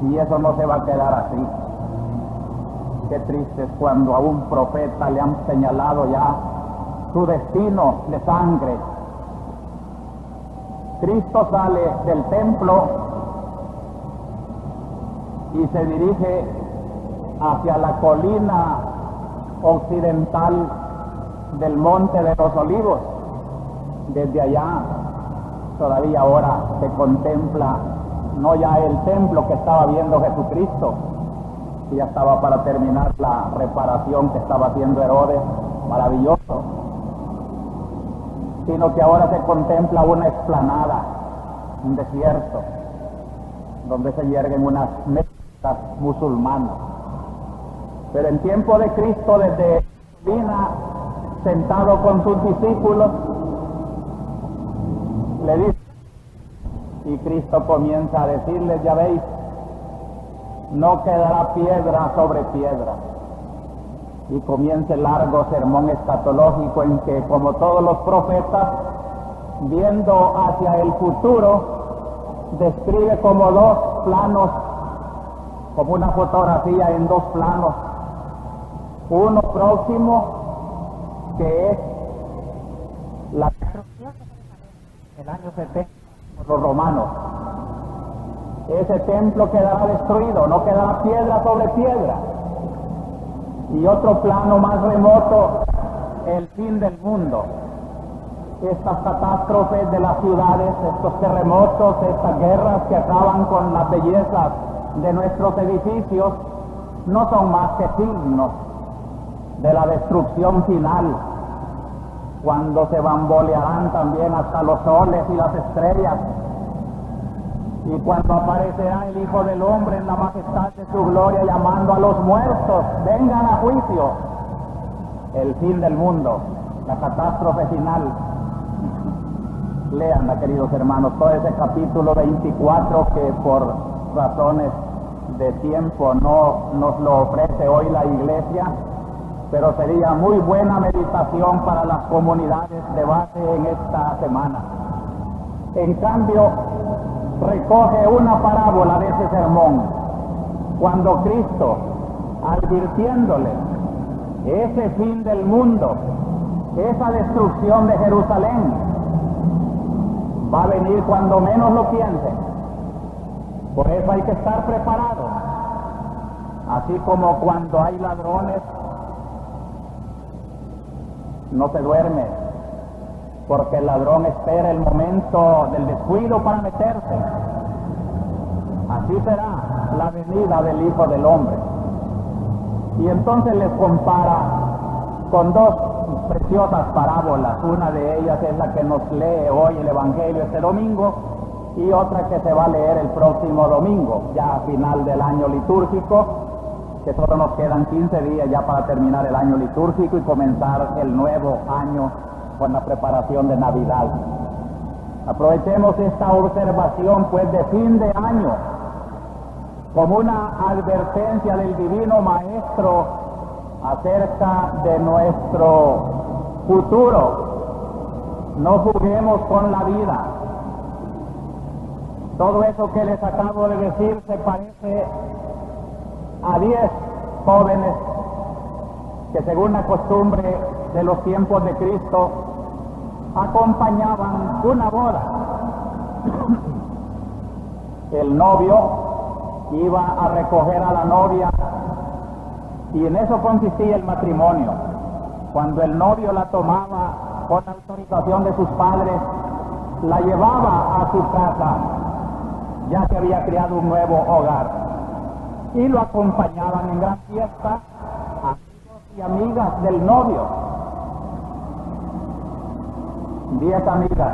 Y eso no se va a quedar así. Qué triste es cuando a un profeta le han señalado ya su destino de sangre. Cristo sale del templo y se dirige hacia la colina occidental del Monte de los Olivos. Desde allá todavía ahora se contempla no ya el templo que estaba viendo Jesucristo, que ya estaba para terminar la reparación que estaba haciendo Herodes, maravilloso, sino que ahora se contempla una explanada, un desierto, donde se yerguen unas mezquitas musulmanas. Pero en tiempo de Cristo, desde Medina, sentado con sus discípulos, le dice, y Cristo comienza a decirles, ya veis, no quedará piedra sobre piedra. Y comienza el largo sermón escatológico en que, como todos los profetas, viendo hacia el futuro, describe como dos planos, como una fotografía en dos planos. Uno próximo, que es la destrucción de Jerusalén, el año 70, por los romanos. Ese templo quedará destruido, no quedará piedra sobre piedra. Y otro plano más remoto, el fin del mundo. Estas catástrofes de las ciudades, estos terremotos, estas guerras que acaban con las bellezas de nuestros edificios, no son más que signos de la destrucción final, cuando se bambolearán también hasta los soles y las estrellas, y cuando aparecerá el Hijo del Hombre en la majestad de su gloria, llamando a los muertos, vengan a juicio. El fin del mundo, la catástrofe final. Leanla, queridos hermanos, todo ese capítulo 24 que por razones de tiempo no nos lo ofrece hoy la Iglesia, pero sería muy buena meditación para las comunidades de base en esta semana. En cambio, recoge una parábola de ese sermón, cuando Cristo, advirtiéndole ese fin del mundo, esa destrucción de Jerusalén, va a venir cuando menos lo piensen. Por eso hay que estar preparados. Así como cuando hay ladrones, no se duerme, porque el ladrón espera el momento del descuido para meterse. Así será la venida del Hijo del Hombre. Y entonces les compara con dos preciosas parábolas. Una de ellas es la que nos lee hoy el Evangelio este domingo, y otra que se va a leer el próximo domingo, ya a final del año litúrgico, que solo nos quedan 15 días ya para terminar el año litúrgico y comenzar el nuevo año con la preparación de Navidad. Aprovechemos esta observación pues de fin de año como una advertencia del Divino Maestro acerca de nuestro futuro. No juguemos con la vida. Todo eso que les acabo de decir se parece a 10 jóvenes que, según la costumbre de los tiempos de Cristo, acompañaban una boda. El novio iba a recoger a la novia, y en eso consistía el matrimonio. Cuando el novio la tomaba con autorización de sus padres, la llevaba a su casa, ya que había creado un nuevo hogar, y lo acompañaban en gran fiesta amigos y amigas del novio. 10 amigas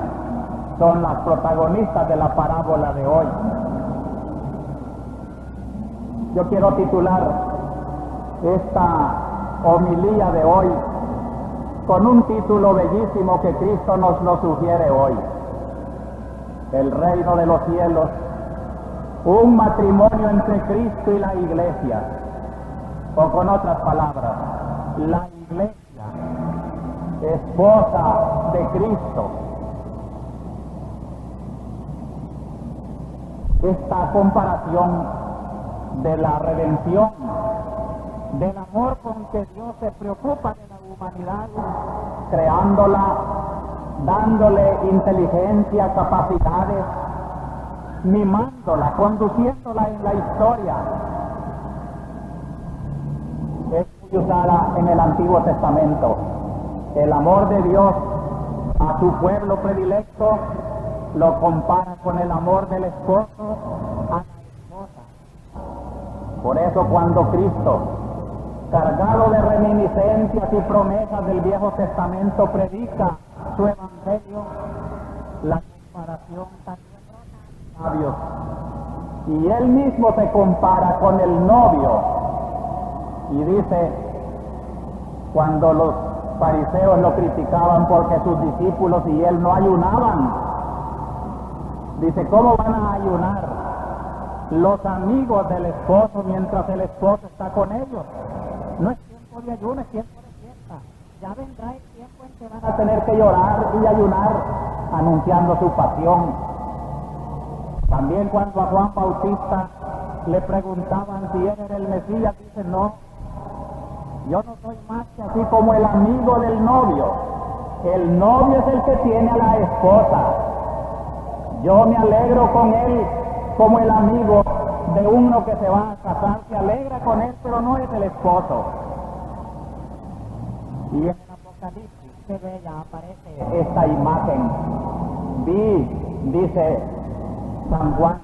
son las protagonistas de la parábola de hoy. Yo quiero titular esta homilía de hoy con un título bellísimo que Cristo nos lo sugiere hoy: el reino de los cielos, un matrimonio entre Cristo y la Iglesia. O con otras palabras, la Iglesia, esposa de Cristo. Esta comparación de la redención, del amor con que Dios se preocupa de la humanidad, creándola, dándole inteligencia, capacidades, mimándola, conduciéndola en la historia. Es muy usada en el Antiguo Testamento. El amor de Dios a su pueblo predilecto lo compara con el amor del esposo a la esposa. Por eso cuando Cristo, cargado de reminiscencias y promesas del Viejo Testamento, predica su evangelio, la comparación también es sabios. Y él mismo se compara con el novio y dice, cuando los fariseos lo criticaban porque sus discípulos y él no ayunaban, dice, ¿cómo van a ayunar los amigos del esposo mientras el esposo está con ellos? No es tiempo de ayuno, es tiempo de fiesta. Ya vendrá el tiempo en que van a tener que llorar y ayunar, anunciando su pasión. También cuando a Juan Bautista le preguntaban si él era el Mesías, dice, no, yo no soy más que así como el amigo del novio. El novio es el que tiene a la esposa. Yo me alegro con él como el amigo de uno que se va a casar, se alegra con él, pero no es el esposo. Y en el Apocalipsis, qué bella aparece esta imagen. Vi, dice San Juan,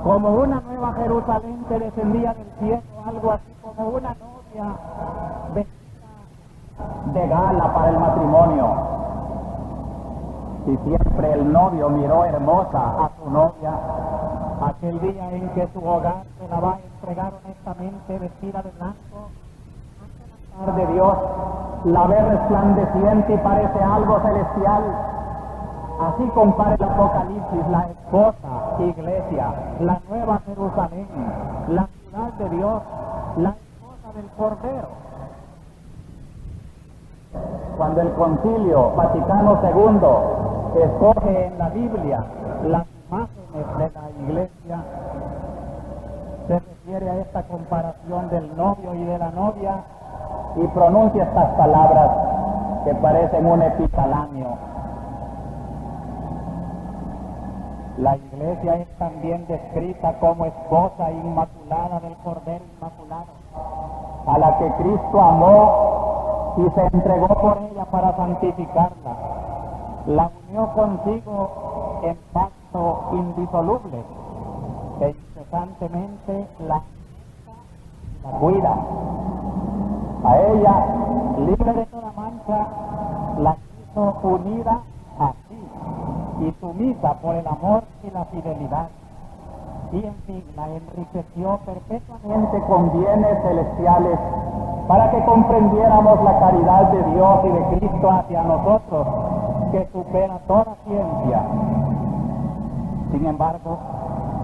como una nueva Jerusalén que descendía del cielo, algo así como una novia vestida de gala para el matrimonio. Si siempre el novio miró hermosa a su novia, aquel día en que su hogar se la va a entregar honestamente vestida de blanco, ante el altar de Dios, la ve resplandeciente y parece algo celestial. Así compara el Apocalipsis la esposa, iglesia, la nueva Jerusalén, la ciudad de Dios, la esposa del Cordero. Cuando el Concilio Vaticano II escoge en la Biblia las imágenes de la iglesia, se refiere a esta comparación del novio y de la novia y pronuncia estas palabras que parecen un epitaláneo. La iglesia es también descrita como esposa inmaculada del Cordero Inmaculado, a la que Cristo amó y se entregó por ella para santificarla. La unió consigo en pacto indisoluble, que incesantemente la cuida. A ella, libre de toda mancha, la hizo unida a sí y sumisa por el amor y la fidelidad. Y en fin, la enriqueció perpetuamente con bienes celestiales para que comprendiéramos la caridad de Dios y de Cristo hacia nosotros, que supera toda ciencia. Sin embargo,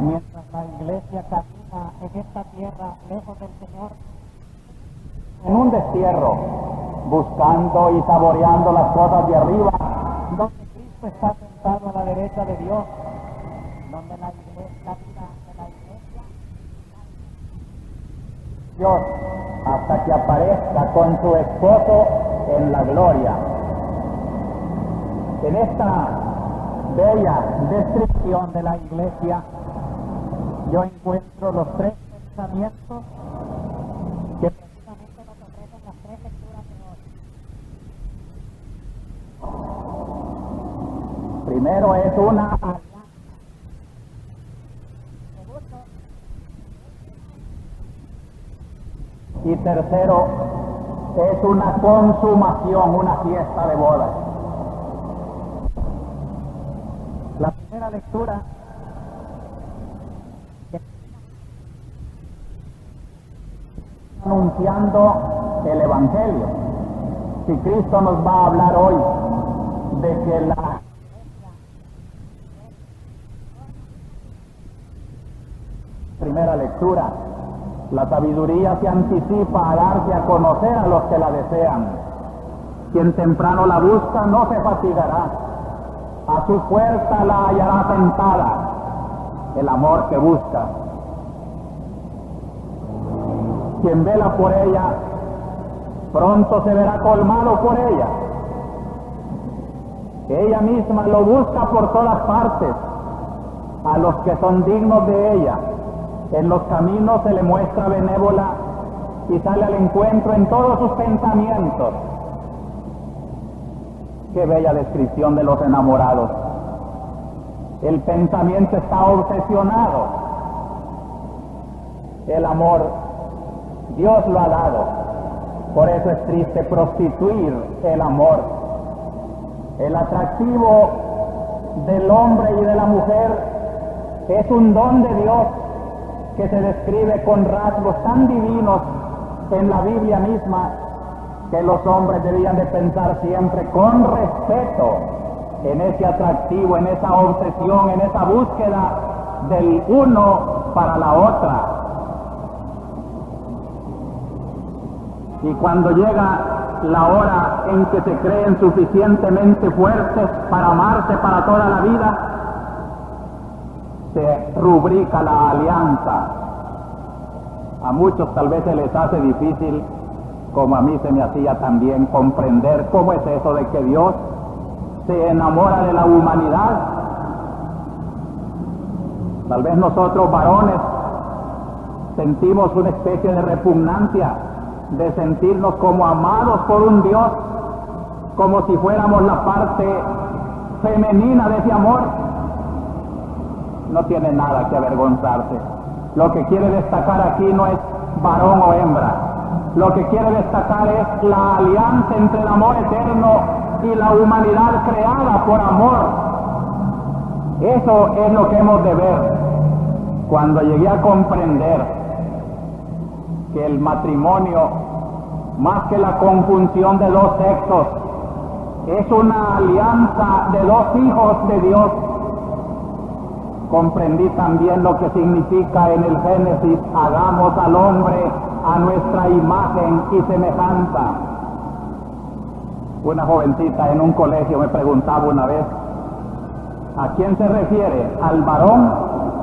mientras la iglesia camina en esta tierra lejos del Señor, en un destierro, buscando y saboreando las cosas de arriba, donde Cristo está sentado a la derecha de Dios, donde la vida de la iglesia, Dios, hasta que aparezca con su esposo en la gloria. En esta bella descripción de la iglesia, yo encuentro los tres pensamientos que precisamente nos ofrecen las tres lecturas de hoy. Primero es una alianza. Segundo, y tercero es una consumación, una fiesta de bodas. La primera lectura anunciando el Evangelio. Si Cristo nos va a hablar hoy de que la primera lectura, la sabiduría se anticipa a darse a conocer a los que la desean. Quien temprano la busca no se fatigará. A su puerta la hallará sentada, el amor que busca. Quien vela por ella, pronto se verá colmado por ella. Ella misma lo busca por todas partes, a los que son dignos de ella. En los caminos se le muestra benévola y sale al encuentro en todos sus pensamientos. Qué bella descripción de los enamorados. El pensamiento está obsesionado. El amor, Dios lo ha dado. Por eso es triste prostituir el amor. El atractivo del hombre y de la mujer es un don de Dios que se describe con rasgos tan divinos en la Biblia misma, que los hombres debían de pensar siempre con respeto en ese atractivo, en esa obsesión, en esa búsqueda del uno para la otra. Y cuando llega la hora en que se creen suficientemente fuertes para amarse para toda la vida, se rubrica la alianza. A muchos tal vez se les hace difícil, como a mí se me hacía también, comprender cómo es eso de que Dios se enamora de la humanidad. Tal vez nosotros varones sentimos una especie de repugnancia de sentirnos como amados por un Dios, como si fuéramos la parte femenina de ese amor. No tiene nada que avergonzarse. Lo que quiere destacar aquí no es varón o hembra. Lo que quiere destacar es la alianza entre el amor eterno y la humanidad creada por amor. Eso es lo que hemos de ver. Cuando llegué a comprender que el matrimonio, más que la conjunción de dos sexos, es una alianza de dos hijos de Dios, comprendí también lo que significa en el Génesis: hagamos al hombre a nuestra imagen y semejanza. Una jovencita en un colegio me preguntaba una vez, ¿a quién se refiere? ¿Al varón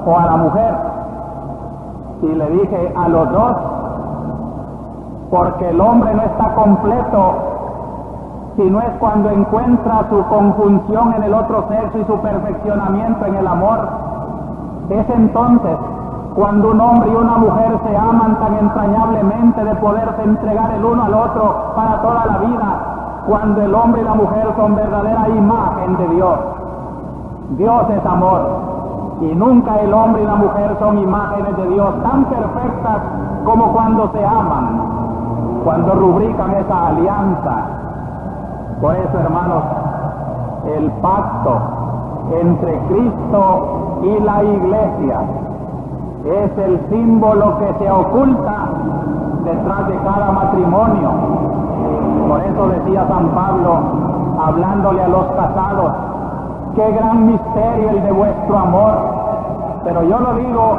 o a la mujer? Y le dije, a los dos, porque el hombre no está completo si no es cuando encuentra su conjunción en el otro sexo y su perfeccionamiento en el amor. Es entonces cuando un hombre y una mujer se aman tan entrañablemente de poderse entregar el uno al otro para toda la vida, cuando el hombre y la mujer son verdadera imagen de Dios. Dios es amor, y nunca el hombre y la mujer son imágenes de Dios tan perfectas como cuando se aman, cuando rubrican esa alianza. Por eso, hermanos, el pacto entre Cristo y la Iglesia es el símbolo que se oculta detrás de cada matrimonio. Por eso decía San Pablo, hablándole a los casados, qué gran misterio el de vuestro amor. Pero yo lo digo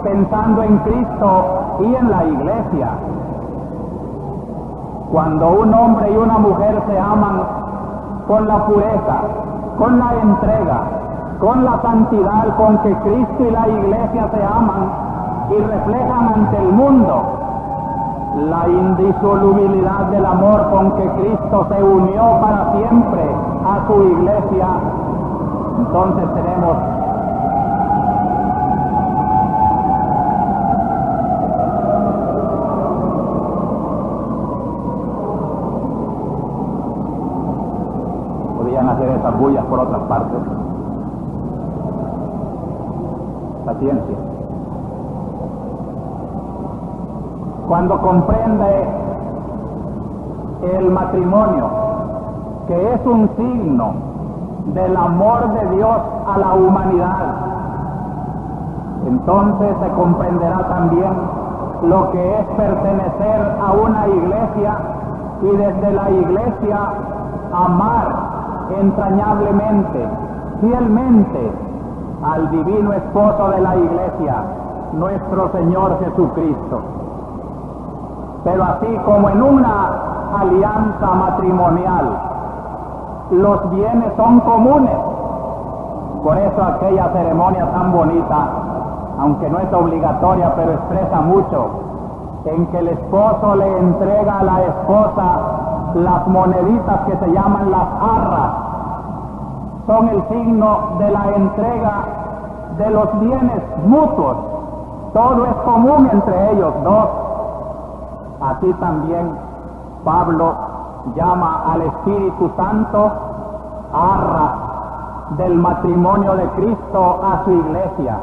pensando en Cristo y en la Iglesia. Cuando un hombre y una mujer se aman con la pureza, con la entrega, con la santidad con que Cristo y la Iglesia se aman y reflejan ante el mundo la indisolubilidad del amor con que Cristo se unió para siempre a su Iglesia, entonces tenemos hacer esas bullas por otras partes. Paciencia. Cuando comprende el matrimonio, que es un signo del amor de Dios a la humanidad, entonces se comprenderá también lo que es pertenecer a una iglesia y desde la iglesia amar entrañablemente, fielmente al divino esposo de la Iglesia, nuestro Señor Jesucristo. Pero así como en una alianza matrimonial los bienes son comunes, por eso aquella ceremonia tan bonita, aunque no es obligatoria, pero expresa mucho, en que el esposo le entrega a la esposa las moneditas que se llaman las arras. Son el signo de la entrega de los bienes mutuos. Todo es común entre ellos dos. Así también Pablo llama al Espíritu Santo arras del matrimonio de Cristo a su iglesia,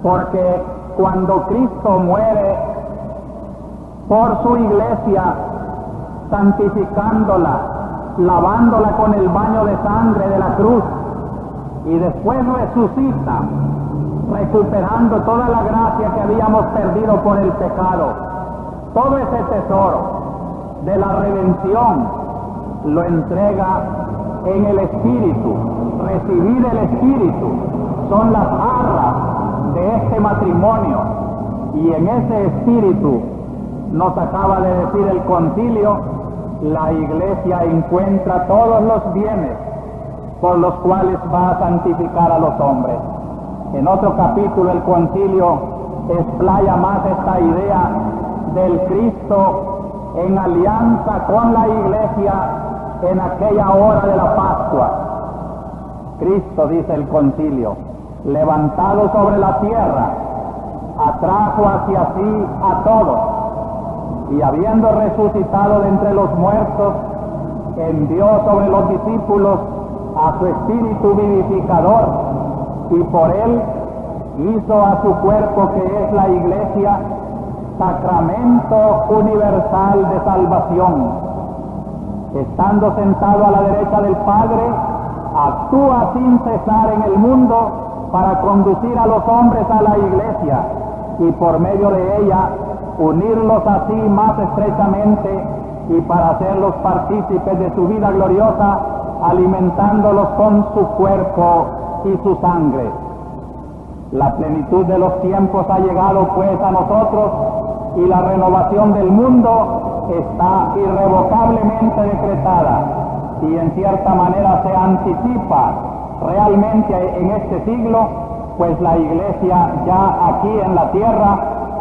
porque cuando Cristo muere por su iglesia, santificándola, lavándola con el baño de sangre de la cruz, y después resucita, recuperando toda la gracia que habíamos perdido por el pecado, todo ese tesoro de la redención lo entrega en el Espíritu. Recibir el Espíritu son las arras de este matrimonio, y en ese Espíritu, nos acaba de decir el concilio, la iglesia encuentra todos los bienes por los cuales va a santificar a los hombres. En otro capítulo el concilio explaya más esta idea del Cristo en alianza con la iglesia en aquella hora de la Pascua. Cristo, dice el concilio, levantado sobre la tierra, atrajo hacia sí a todos, y habiendo resucitado de entre los muertos, envió sobre los discípulos a su Espíritu vivificador, y por él hizo a su cuerpo, que es la iglesia, sacramento universal de salvación. Estando sentado a la derecha del Padre, actúa sin cesar en el mundo para conducir a los hombres a la iglesia, y por medio de ella unirlos así más estrechamente, y para hacerlos partícipes de su vida gloriosa, alimentándolos con su cuerpo y su sangre. La plenitud de los tiempos ha llegado pues a nosotros, y la renovación del mundo está irrevocablemente decretada, y en cierta manera se anticipa realmente en este siglo, pues la iglesia ya aquí en la tierra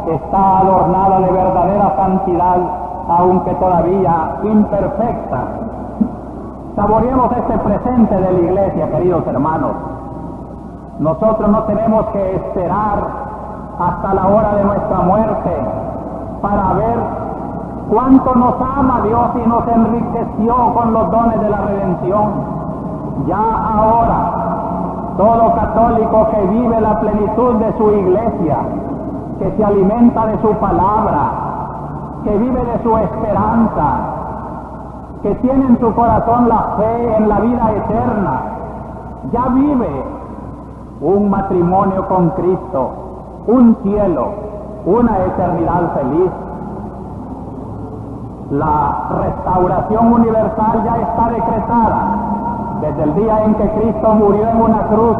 está adornada de verdadera santidad, aunque todavía imperfecta. Saboreemos este presente de la iglesia, queridos hermanos. Nosotros no tenemos que esperar hasta la hora de nuestra muerte para ver cuánto nos ama Dios y nos enriqueció con los dones de la redención. Ya ahora, todo católico que vive la plenitud de su iglesia, que se alimenta de su palabra, que vive de su esperanza, que tiene en su corazón la fe en la vida eterna, ya vive un matrimonio con Cristo, un cielo, una eternidad feliz. La restauración universal ya está decretada desde el día en que Cristo murió en una cruz,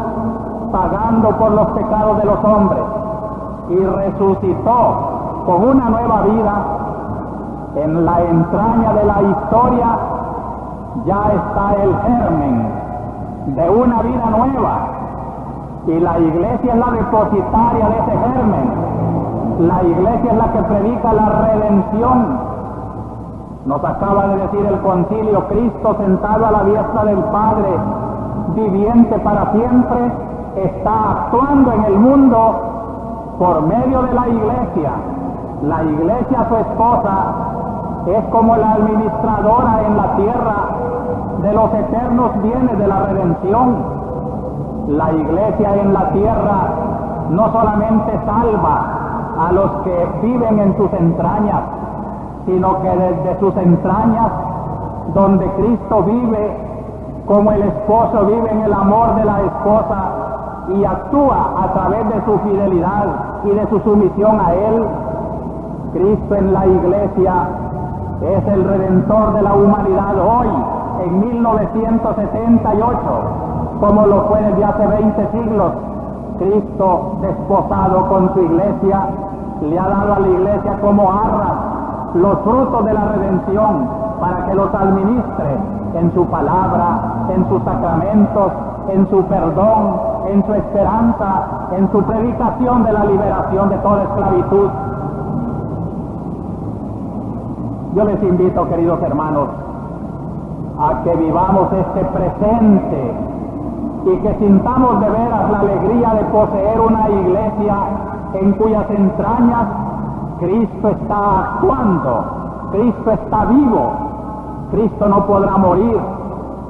pagando por los pecados de los hombres, y resucitó con una nueva vida. En la entraña de la historia ya está el germen de una vida nueva, y la iglesia es la depositaria de ese germen. La iglesia es la que predica la redención. Nos acaba de decir el concilio, Cristo sentado a la diestra del Padre, viviente para siempre, está actuando en el mundo por medio de la iglesia. La iglesia, su esposa, es como la administradora en la tierra de los eternos bienes de la redención. La iglesia en la tierra no solamente salva a los que viven en sus entrañas, sino que desde sus entrañas, donde Cristo vive, como el esposo vive en el amor de la esposa y actúa a través de su fidelidad y de su sumisión a Él, Cristo en la iglesia es el Redentor de la humanidad hoy, en 1978, como lo fue desde hace 20 siglos. Cristo, desposado con su iglesia, le ha dado a la iglesia como arras los frutos de la redención, para que los administre en su palabra, en sus sacramentos, en su perdón, en su esperanza, en su predicación de la liberación de toda esclavitud. Yo les invito, queridos hermanos, a que vivamos este presente y que sintamos de veras la alegría de poseer una iglesia en cuyas entrañas Cristo está actuando, Cristo está vivo, Cristo no podrá morir,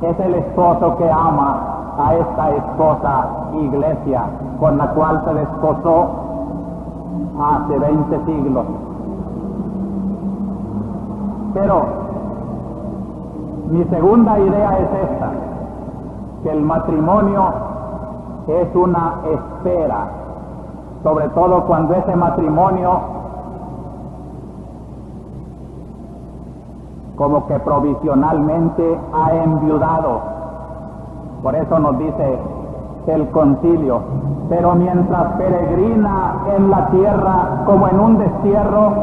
es el esposo que ama a esta esposa iglesia con la cual se desposó hace 20 siglos. Pero mi segunda idea es esta, que el matrimonio es una espera, sobre todo cuando ese matrimonio como que provisionalmente ha enviudado. Por eso nos dice el concilio, pero mientras peregrina en la tierra como en un destierro,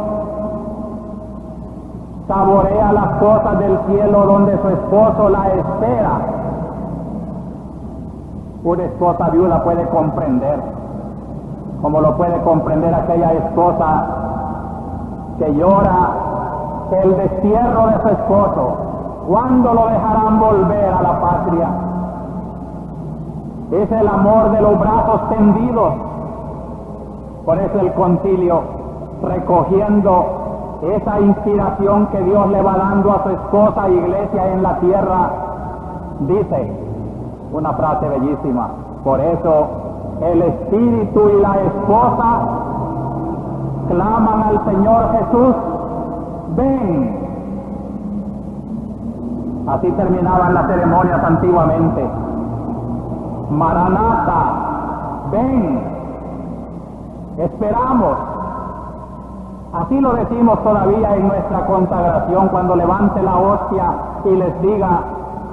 saborea las cosas del cielo donde su esposo la espera. Una esposa viuda puede comprender, como lo puede comprender aquella esposa que llora el destierro de su esposo. ¿Cuándo lo dejarán volver a la patria? Es el amor de los brazos tendidos. Por eso el concilio, recogiendo esa inspiración que Dios le va dando a su esposa iglesia en la tierra, dice una frase bellísima: por eso el espíritu y la esposa claman al Señor Jesús, ven. Así terminaban las ceremonias antiguamente. Maranata, ven, esperamos. Así lo decimos todavía en nuestra consagración cuando levante la hostia y les diga: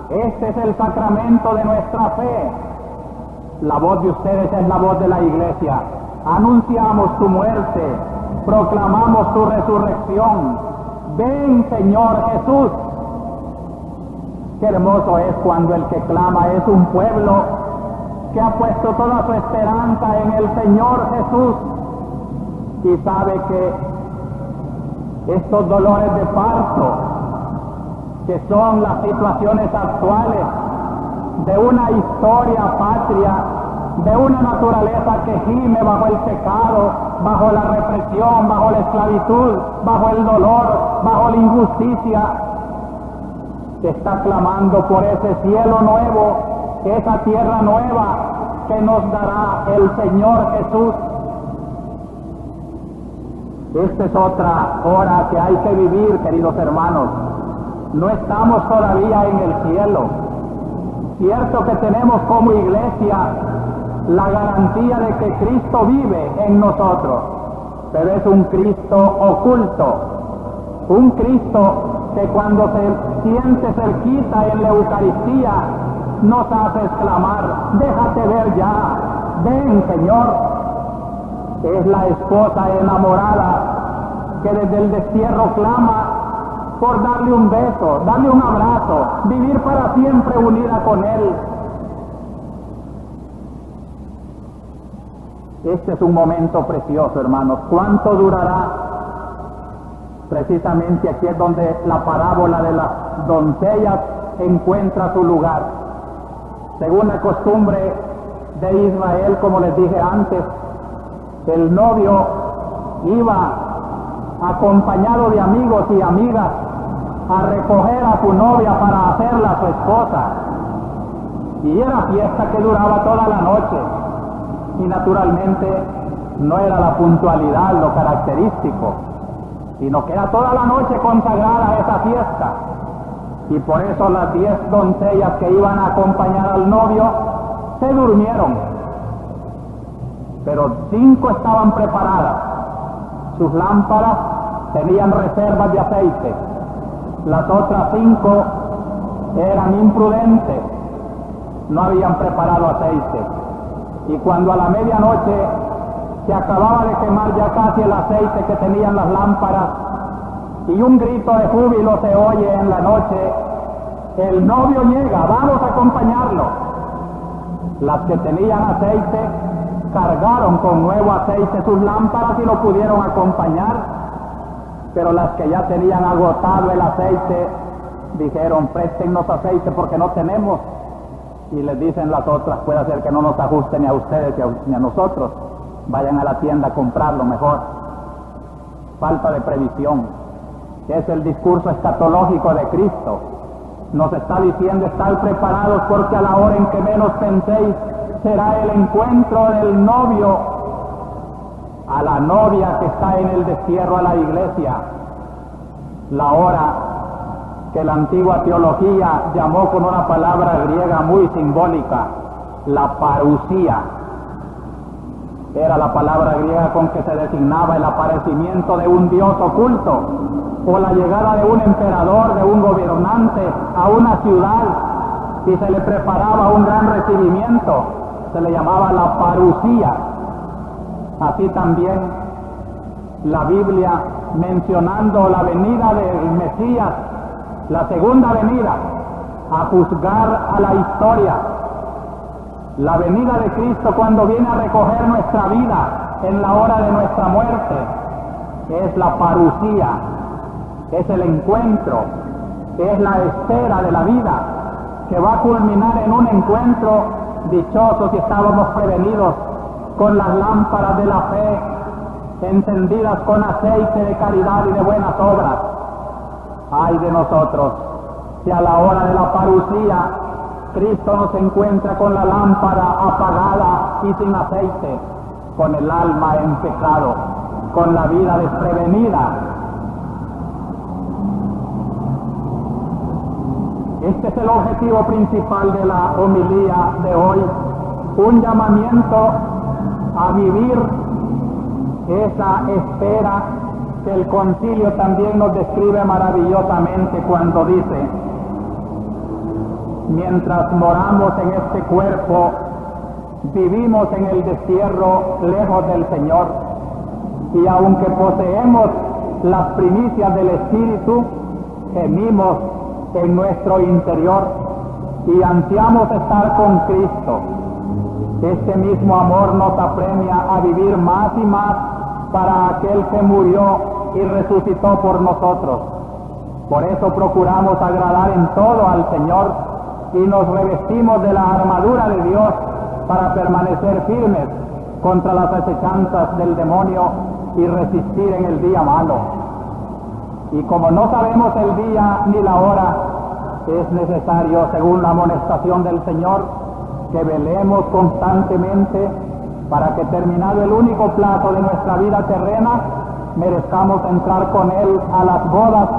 este es el sacramento de nuestra fe. La voz de ustedes es la voz de la iglesia. Anunciamos tu muerte, proclamamos tu resurrección. Ven, Señor Jesús. Qué hermoso es cuando el que clama es un pueblo que ha puesto toda su esperanza en el Señor Jesús y sabe que estos dolores de parto, que son las situaciones actuales de una historia patria, de una naturaleza que gime bajo el pecado, bajo la represión, bajo la esclavitud, bajo el dolor, bajo la injusticia, está clamando por ese cielo nuevo, esa tierra nueva que nos dará el Señor Jesús. Esta es otra hora que hay que vivir, queridos hermanos. No estamos todavía en el cielo. Cierto que tenemos como iglesia la garantía de que Cristo vive en nosotros, pero es un Cristo oculto, un Cristo que cuando se siente cerquita en la Eucaristía nos hace exclamar: déjate ver ya, ven, Señor. Es la esposa enamorada que desde el destierro clama por darle un beso, darle un abrazo, vivir para siempre unida con Él. Este es un momento precioso, hermanos. ¿Cuánto durará? Precisamente aquí es donde la parábola de las doncellas encuentra su lugar. Según la costumbre de Israel, como les dije antes, el novio iba acompañado de amigos y amigas a recoger a su novia para hacerla su esposa. Y era fiesta que duraba toda la noche. Y naturalmente no era la puntualidad lo característico, sino que era toda la noche consagrada a esa fiesta. Y por eso las 10 doncellas que iban a acompañar al novio se durmieron. Pero 5 estaban preparadas. Sus lámparas tenían reservas de aceite. Las otras 5 eran imprudentes, no habían preparado aceite. Y cuando a la medianoche se acababa de quemar ya casi el aceite que tenían las lámparas, y un grito de júbilo se oye en la noche: el novio llega, vamos a acompañarlo. Las que tenían aceite cargaron con nuevo aceite sus lámparas y lo pudieron acompañar. Pero las que ya tenían agotado el aceite, dijeron, préstennos aceite porque no tenemos. Y les dicen las otras, puede ser que no nos ajuste ni a ustedes ni a nosotros. Vayan a la tienda a comprarlo mejor. Falta de previsión. Es el discurso escatológico de Cristo. Nos está diciendo, estar preparados porque a la hora en que menos penséis será el encuentro del novio a la novia que está en el destierro a la iglesia. La hora que la antigua teología llamó con una palabra griega muy simbólica, la parusía. Era la palabra griega con que se designaba el aparecimiento de un dios oculto o la llegada de un emperador, de un gobernante a una ciudad y se le preparaba un gran recibimiento. Se le llamaba la parusía. Así también la Biblia, mencionando la venida del Mesías, la segunda venida, a juzgar a la historia. La venida de Cristo cuando viene a recoger nuestra vida en la hora de nuestra muerte, es la parusía, es el encuentro, es la espera de la vida, que va a culminar en un encuentro dichoso si estábamos prevenidos con las lámparas de la fe, encendidas con aceite de caridad y de buenas obras. Ay de nosotros, si a la hora de la parusía Cristo nos encuentra con la lámpara apagada y sin aceite, con el alma en pecado, con la vida desprevenida. Este es el objetivo principal de la homilía de hoy, un llamamiento a vivir esa espera que el concilio también nos describe maravillosamente cuando dice: mientras moramos en este cuerpo, vivimos en el destierro lejos del Señor, y aunque poseemos las primicias del Espíritu, gemimos en nuestro interior y ansiamos estar con Cristo. Este mismo amor nos apremia a vivir más y más para aquel que murió y resucitó por nosotros. Por eso procuramos agradar en todo al Señor y nos revestimos de la armadura de Dios para permanecer firmes contra las acechanzas del demonio y resistir en el día malo. Y como no sabemos el día ni la hora, es necesario, según la amonestación del Señor, que velemos constantemente para que, terminado el único plazo de nuestra vida terrena, merezcamos entrar con Él a las bodas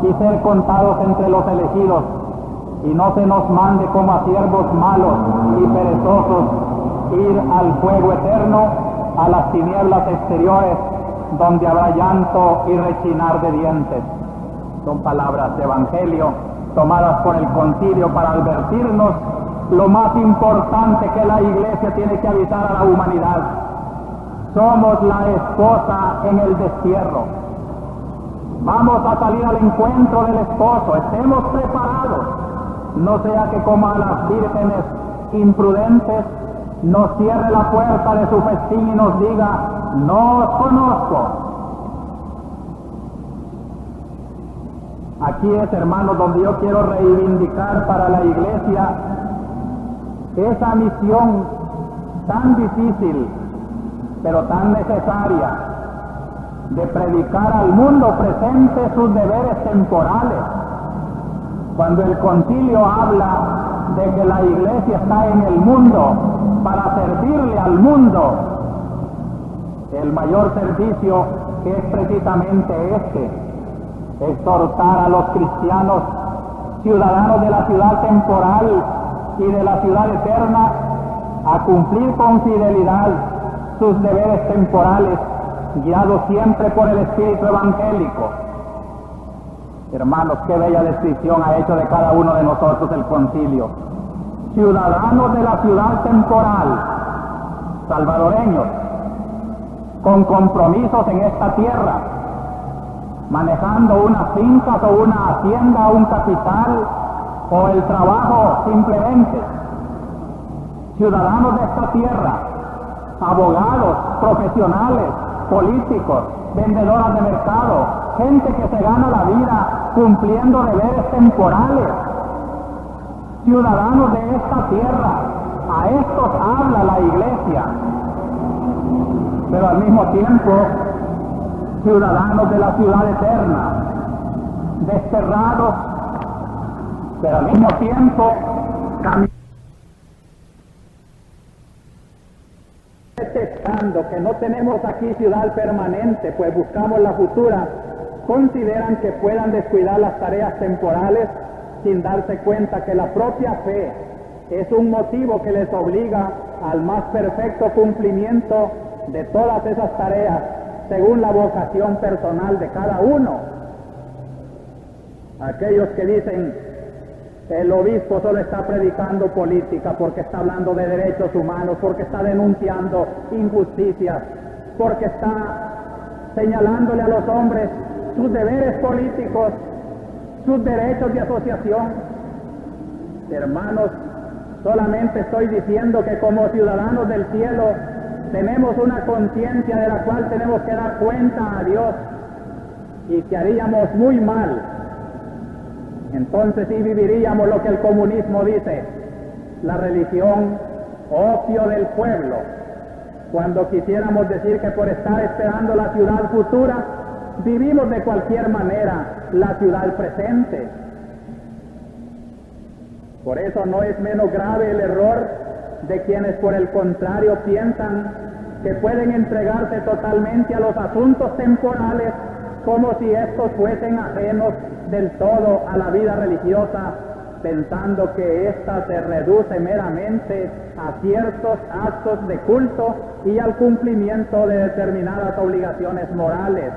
y ser contados entre los elegidos, y no se nos mande como a siervos malos y perezosos ir al fuego eterno, a las tinieblas exteriores, donde habrá llanto y rechinar de dientes. Son palabras de Evangelio tomadas por el concilio para advertirnos lo más importante que la Iglesia tiene que avisar a la humanidad. Somos la esposa en el destierro. Vamos a salir al encuentro del esposo, estemos preparados. No sea que, como a las vírgenes imprudentes, nos cierre la puerta de su festín y nos diga: no os conozco. Aquí es, hermanos, donde yo quiero reivindicar para la Iglesia esa misión tan difícil, pero tan necesaria, de predicar al mundo presente sus deberes temporales. Cuando el concilio habla de que la Iglesia está en el mundo para servirle al mundo, el mayor servicio es precisamente este: exhortar a los cristianos, ciudadanos de la ciudad temporal y de la ciudad eterna, a cumplir con fidelidad sus deberes temporales, guiados siempre por el espíritu evangélico. Hermanos, qué bella descripción ha hecho de cada uno de nosotros el concilio. Ciudadanos de la ciudad temporal, salvadoreños, con compromisos en esta tierra, manejando unas fincas o una hacienda, un capital o el trabajo simplemente. Ciudadanos de esta tierra, abogados, profesionales, políticos, vendedoras de mercado, gente que se gana la vida cumpliendo deberes temporales, ciudadanos de esta tierra. A estos habla la Iglesia, pero al mismo tiempo ciudadanos de la ciudad eterna, desterrados, pero al mismo tiempo detestando que no tenemos aquí ciudad permanente, pues buscamos la futura, consideran que puedan descuidar las tareas temporales sin darse cuenta que la propia fe es un motivo que les obliga al más perfecto cumplimiento de todas esas tareas según la vocación personal de cada uno. Aquellos que dicen el obispo solo está predicando política porque está hablando de derechos humanos, porque está denunciando injusticias, porque está señalándole a los hombres sus deberes políticos, sus derechos de asociación. Hermanos, solamente estoy diciendo que como ciudadanos del cielo tenemos una conciencia de la cual tenemos que dar cuenta a Dios y que haríamos muy mal. Entonces sí viviríamos lo que el comunismo dice, la religión opio del pueblo, cuando quisiéramos decir que por estar esperando la ciudad futura, vivimos de cualquier manera la ciudad presente. Por eso no es menos grave el error de quienes por el contrario piensan que pueden entregarse totalmente a los asuntos temporales como si estos fuesen ajenos del todo a la vida religiosa, pensando que ésta se reduce meramente a ciertos actos de culto y al cumplimiento de determinadas obligaciones morales.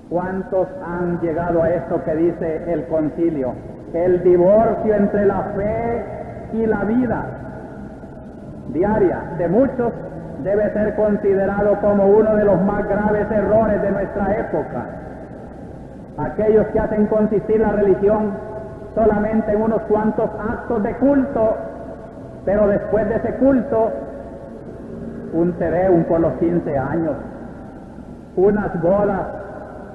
¿Cuántos han llegado a esto que dice el concilio? El divorcio entre la fe y la vida diaria de muchos debe ser considerado como uno de los más graves errores de nuestra época. Aquellos que hacen consistir la religión solamente en unos cuantos actos de culto, pero después de ese culto, un tedeum por los 15 años, unas bodas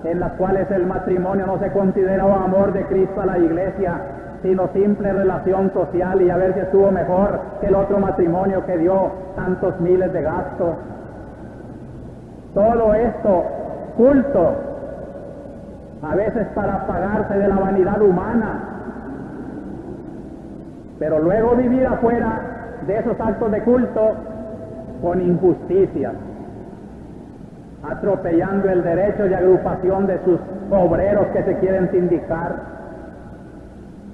en las cuales el matrimonio no se considera un amor de Cristo a la iglesia, sino simple relación social y a ver si estuvo mejor que el otro matrimonio que dio tantos miles de gastos. Todo esto, culto, a veces para pagarse de la vanidad humana, pero luego vivir afuera de esos actos de culto con injusticia, atropellando el derecho de agrupación de sus obreros que se quieren sindicar,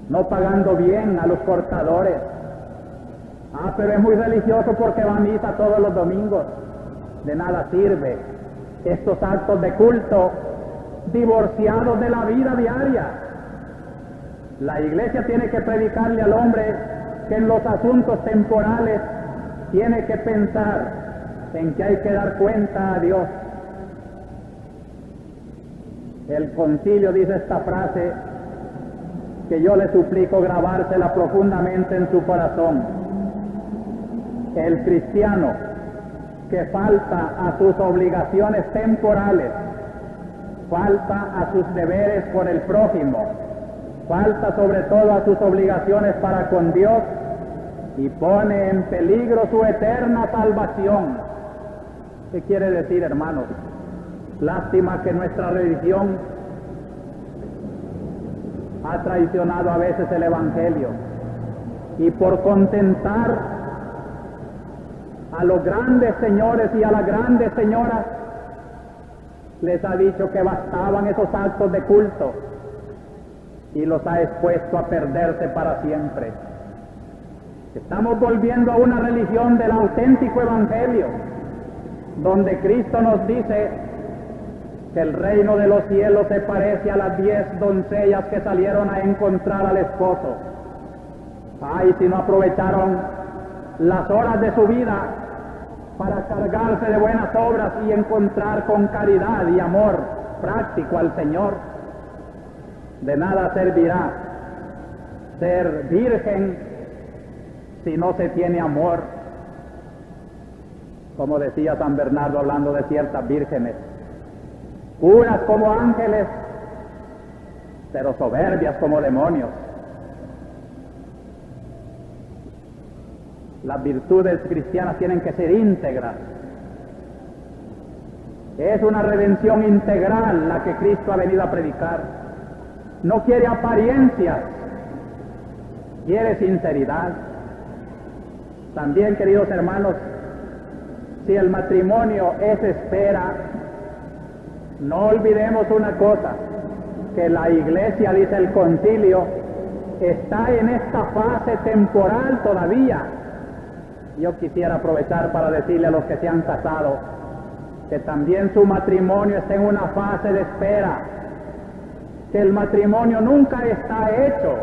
no pagando bien a los cortadores. Pero es muy religioso porque va a misa todos los domingos. De nada sirve estos actos de culto divorciados de la vida diaria. La iglesia tiene que predicarle al hombre que en los asuntos temporales tiene que pensar en que hay que dar cuenta a Dios. El concilio dice esta frase que yo le suplico grabársela profundamente en su corazón. El cristiano que falta a sus obligaciones temporales, falta a sus deberes por el prójimo, falta sobre todo a sus obligaciones para con Dios y pone en peligro su eterna salvación. ¿Qué quiere decir, hermanos? Lástima que nuestra religión ha traicionado a veces el Evangelio y por contentar a los grandes señores y a las grandes señoras les ha dicho que bastaban esos actos de culto y los ha expuesto a perderse para siempre. Estamos volviendo a una religión del auténtico Evangelio, donde Cristo nos dice que el reino de los cielos se parece a las 10 doncellas que salieron a encontrar al esposo. Ay, si no aprovecharon las horas de su vida para cargarse de buenas obras y encontrar con caridad y amor práctico al Señor. De nada servirá ser virgen si no se tiene amor. Como decía San Bernardo hablando de ciertas vírgenes, puras como ángeles, pero soberbias como demonios. Las virtudes cristianas tienen que ser íntegras. Es una redención integral la que Cristo ha venido a predicar. No quiere apariencias, quiere sinceridad. También, queridos hermanos, si el matrimonio es espera, no olvidemos una cosa, que la Iglesia, dice el concilio, está en esta fase temporal todavía. Yo quisiera aprovechar para decirle a los que se han casado que también su matrimonio está en una fase de espera, que el matrimonio nunca está hecho,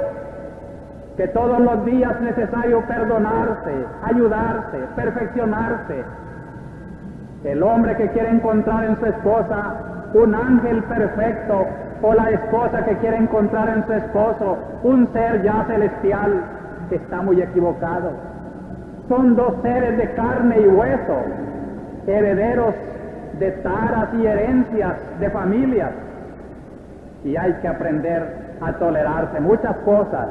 que todos los días es necesario perdonarse, ayudarse, perfeccionarse. El hombre que quiere encontrar en su esposa un ángel perfecto, o la esposa que quiere encontrar en su esposo un ser ya celestial, está muy equivocado. Son dos seres de carne y hueso, herederos de taras y herencias de familias, y hay que aprender a tolerarse muchas cosas.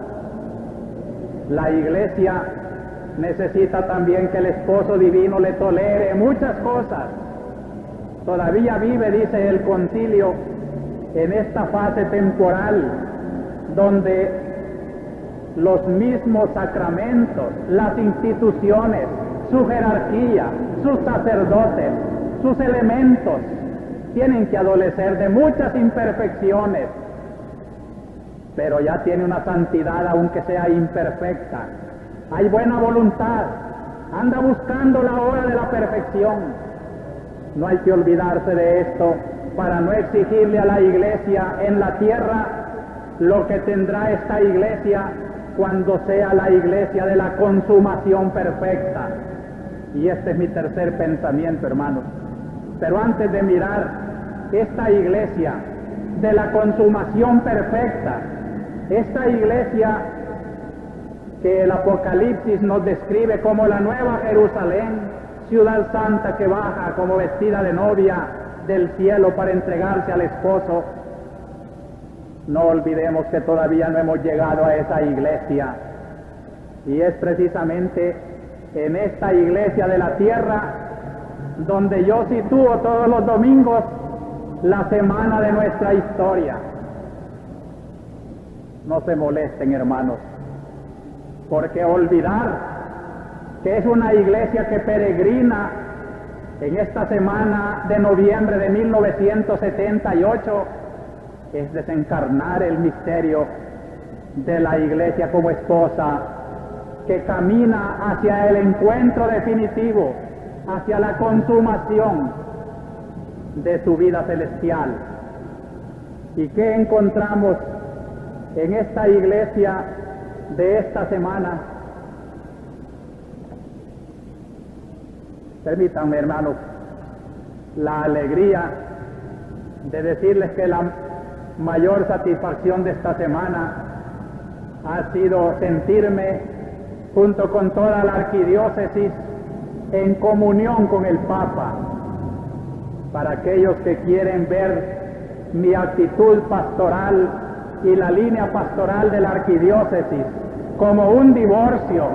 La Iglesia necesita también que el esposo divino le tolere muchas cosas. Todavía vive, dice el concilio, en esta fase temporal donde los mismos sacramentos, las instituciones, su jerarquía, sus sacerdotes, sus elementos tienen que adolecer de muchas imperfecciones, pero ya tiene una santidad aunque sea imperfecta. Hay buena voluntad, anda buscando la hora de la perfección. No hay que olvidarse de esto para no exigirle a la Iglesia en la tierra lo que tendrá esta Iglesia cuando sea la Iglesia de la consumación perfecta. Y este es mi tercer pensamiento, hermanos. Pero antes de mirar esta Iglesia de la consumación perfecta, esta Iglesia que el Apocalipsis nos describe como la nueva Jerusalén, ciudad santa que baja como vestida de novia del cielo para entregarse al esposo, no olvidemos que todavía no hemos llegado a esa Iglesia, y es precisamente en esta Iglesia de la tierra donde yo sitúo todos los domingos la semana de nuestra historia. No se molesten, hermanos, porque olvidar que es una Iglesia que peregrina en esta semana de noviembre de 1978 es desencarnar el misterio de la Iglesia como esposa que camina hacia el encuentro definitivo, hacia la consumación de su vida celestial. ¿Y qué encontramos en esta Iglesia de esta semana? Permítanme, hermanos, la alegría de decirles que la mayor satisfacción de esta semana ha sido sentirme junto con toda la arquidiócesis en comunión con el Papa. Para aquellos que quieren ver mi actitud pastoral y la línea pastoral de la arquidiócesis como un divorcio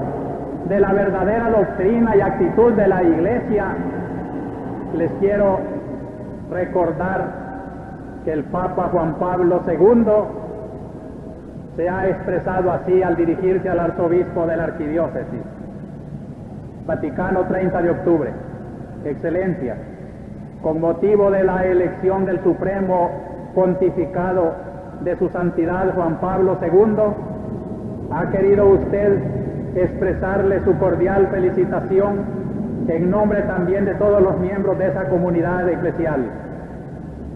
de la verdadera doctrina y actitud de la Iglesia, les quiero recordar que el Papa Juan Pablo II se ha expresado así al dirigirse al arzobispo de la arquidiócesis. Vaticano, 30 de octubre. Excelencia, con motivo de la elección del Supremo Pontificado de su Santidad Juan Pablo II, ha querido usted expresarle su cordial felicitación en nombre también de todos los miembros de esa comunidad eclesial.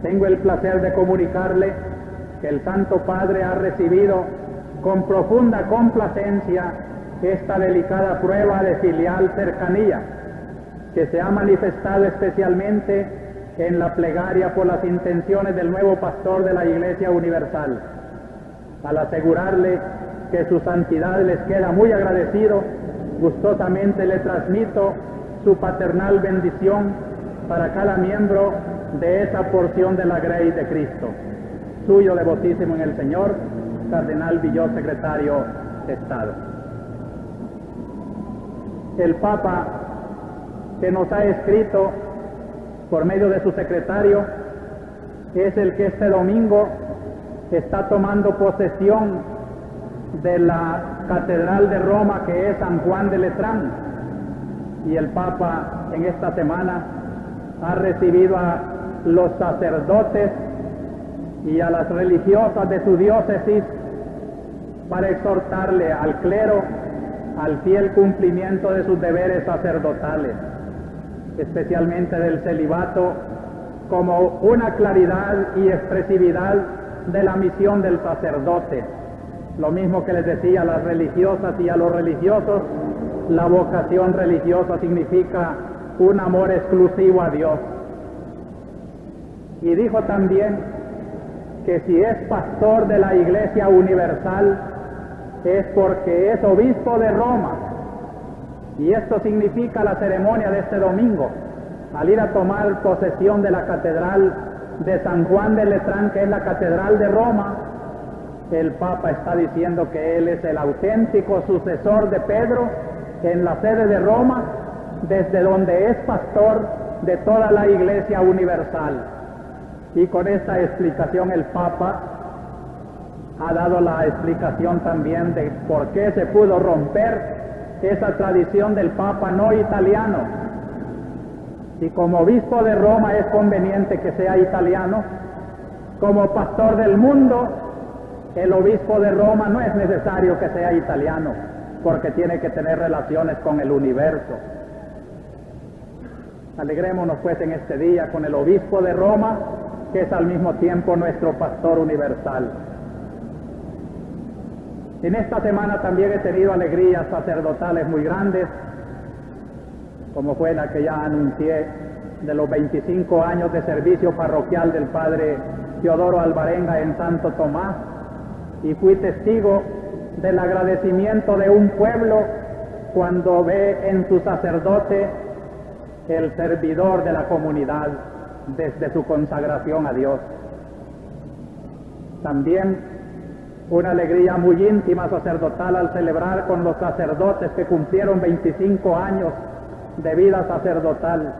Tengo el placer de comunicarle que el Santo Padre ha recibido con profunda complacencia esta delicada prueba de filial cercanía, que se ha manifestado especialmente en la plegaria por las intenciones del nuevo pastor de la Iglesia Universal. Al asegurarle que su santidad les queda muy agradecido, gustosamente le transmito su paternal bendición para cada miembro de esa porción de la grey de Cristo. Suyo devotísimo en el Señor, Cardenal Villó, secretario de Estado. El Papa, que nos ha escrito por medio de su secretario, es el que este domingo está tomando posesión de la Catedral de Roma, que es San Juan de Letrán. Y el Papa en esta semana ha recibido a los sacerdotes y a las religiosas de su diócesis para exhortarle al clero al fiel cumplimiento de sus deberes sacerdotales, especialmente del celibato, como una claridad y expresividad de la misión del sacerdote. Lo mismo que les decía a las religiosas y a los religiosos, la vocación religiosa significa un amor exclusivo a Dios. Y dijo también que si es pastor de la Iglesia Universal es porque es obispo de Roma. Y esto significa la ceremonia de este domingo, al ir a tomar posesión de la Catedral de San Juan de Letrán, que es la Catedral de Roma. El Papa está diciendo que él es el auténtico sucesor de Pedro en la sede de Roma, desde donde es pastor de toda la Iglesia Universal. Y con esta explicación el Papa ha dado la explicación también de por qué se pudo romper esa tradición del Papa no italiano. Y como obispo de Roma es conveniente que sea italiano, como pastor del mundo, el obispo de Roma no es necesario que sea italiano, porque tiene que tener relaciones con el universo. Alegrémonos pues en este día con el obispo de Roma, que es al mismo tiempo nuestro pastor universal. En esta semana también he tenido alegrías sacerdotales muy grandes, como fue la que ya anuncié de los 25 años de servicio parroquial del padre Teodoro Alvarenga en Santo Tomás, y fui testigo del agradecimiento de un pueblo cuando ve en su sacerdote el servidor de la comunidad desde su consagración a Dios. También una alegría muy íntima sacerdotal al celebrar con los sacerdotes que cumplieron 25 años de vida sacerdotal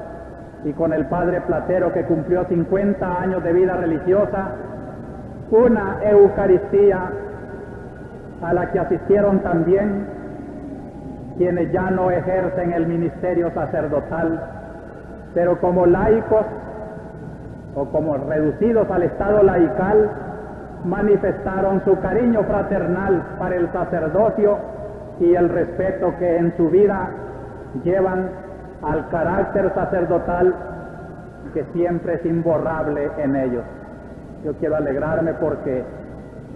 y con el padre Platero que cumplió 50 años de vida religiosa, una Eucaristía a la que asistieron también quienes ya no ejercen el ministerio sacerdotal, pero como laicos o como reducidos al estado laical, manifestaron su cariño fraternal para el sacerdocio y el respeto que en su vida llevan al carácter sacerdotal que siempre es imborrable en ellos. Yo quiero alegrarme porque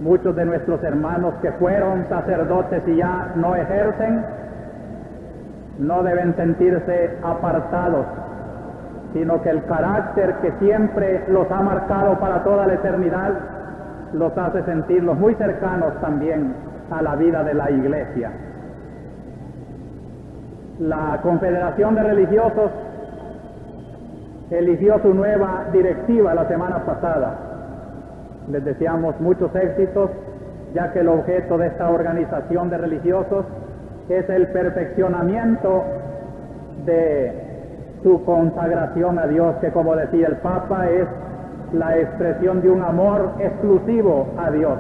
muchos de nuestros hermanos que fueron sacerdotes y ya no ejercen, no deben sentirse apartados, sino que el carácter que siempre los ha marcado para toda la eternidad los hace sentirlos muy cercanos también a la vida de la Iglesia. La Confederación de Religiosos eligió su nueva directiva la semana pasada. Les deseamos muchos éxitos, ya que el objeto de esta organización de religiosos es el perfeccionamiento de su consagración a Dios, que como decía el Papa, es la expresión de un amor exclusivo a Dios.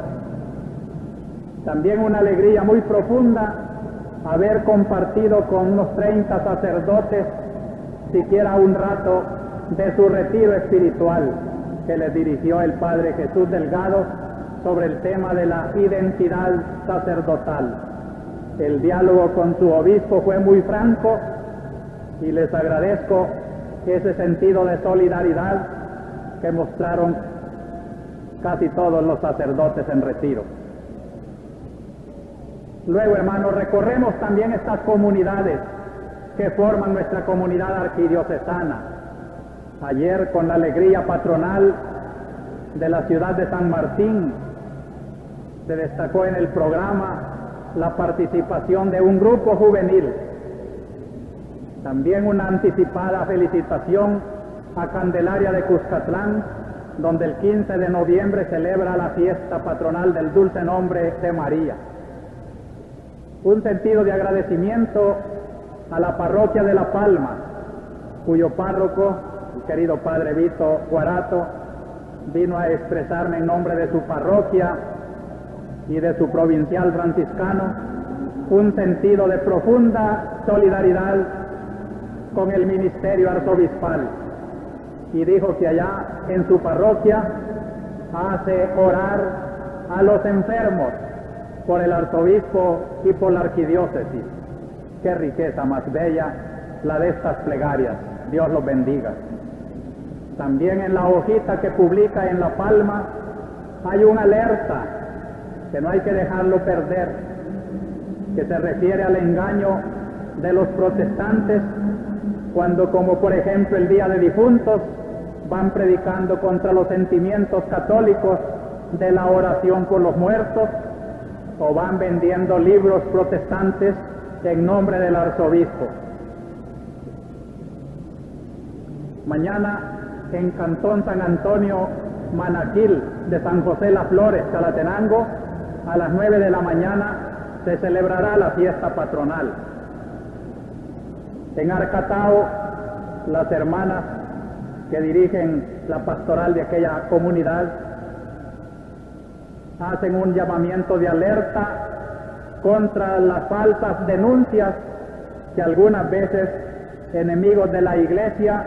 También una alegría muy profunda haber compartido con unos 30 sacerdotes siquiera un rato de su retiro espiritual que les dirigió el Padre Jesús Delgado sobre el tema de la identidad sacerdotal. El diálogo con su obispo fue muy franco y les agradezco ese sentido de solidaridad que mostraron casi todos los sacerdotes en retiro. Luego, hermanos, recorremos también estas comunidades que forman nuestra comunidad arquidiocesana. Ayer, con la alegría patronal de la ciudad de San Martín, se destacó en el programa la participación de un grupo juvenil. También una anticipada felicitación a Candelaria de Cuscatlán, donde el 15 de noviembre celebra la fiesta patronal del dulce nombre de María. Un sentido de agradecimiento a la parroquia de La Palma, cuyo párroco, el querido padre Vito Guarato, vino a expresarme en nombre de su parroquia y de su provincial franciscano un sentido de profunda solidaridad con el ministerio arzobispal, y dijo que allá en su parroquia hace orar a los enfermos por el arzobispo y por la arquidiócesis. Qué riqueza más bella la de estas plegarias. Dios los bendiga. También en la hojita que publica en La Palma hay una alerta que no hay que dejarlo perder, que se refiere al engaño de los protestantes cuando, como por ejemplo el Día de Difuntos, van predicando contra los sentimientos católicos de la oración por los muertos, o van vendiendo libros protestantes en nombre del arzobispo. Mañana en Cantón San Antonio Manaquil de San José Las Flores, Chalatenango, a las 9 de la mañana se celebrará la fiesta patronal. En Arcatao, las hermanas que dirigen la pastoral de aquella comunidad hacen un llamamiento de alerta contra las falsas denuncias que algunas veces enemigos de la iglesia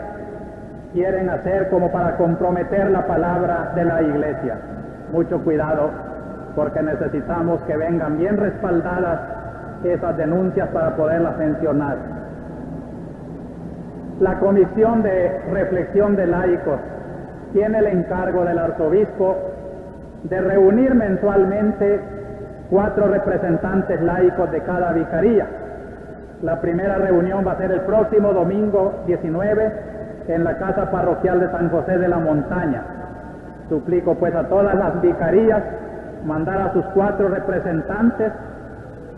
quieren hacer como para comprometer la palabra de la iglesia. Mucho cuidado, porque necesitamos que vengan bien respaldadas esas denuncias para poderlas mencionar. La Comisión de Reflexión de Laicos tiene el encargo del arzobispo de reunir mensualmente 4 representantes laicos de cada vicaría. La primera reunión va a ser el próximo domingo 19 en la casa parroquial de San José de la Montaña. Suplico pues a todas las vicarías mandar a sus 4 representantes,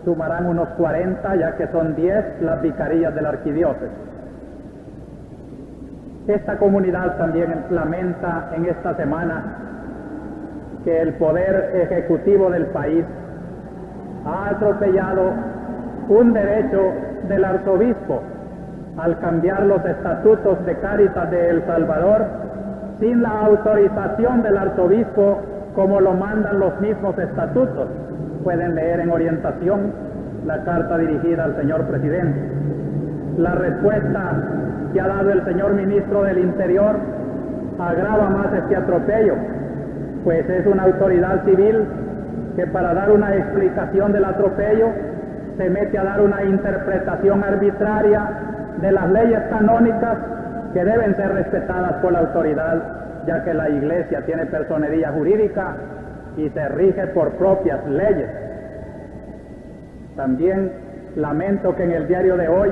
sumarán unos 40, ya que son 10 las vicarías de la arquidiócesis. Esta comunidad también lamenta en esta semana que el poder ejecutivo del país ha atropellado un derecho del arzobispo al cambiar los estatutos de Cáritas de El Salvador sin la autorización del arzobispo, como lo mandan los mismos estatutos. Pueden leer en orientación la carta dirigida al señor presidente. La respuesta que ha dado el señor ministro del Interior agrava más este atropello, pues es una autoridad civil que para dar una explicación del atropello se mete a dar una interpretación arbitraria de las leyes canónicas que deben ser respetadas por la autoridad, ya que la Iglesia tiene personería jurídica y se rige por propias leyes. También lamento que en el diario de hoy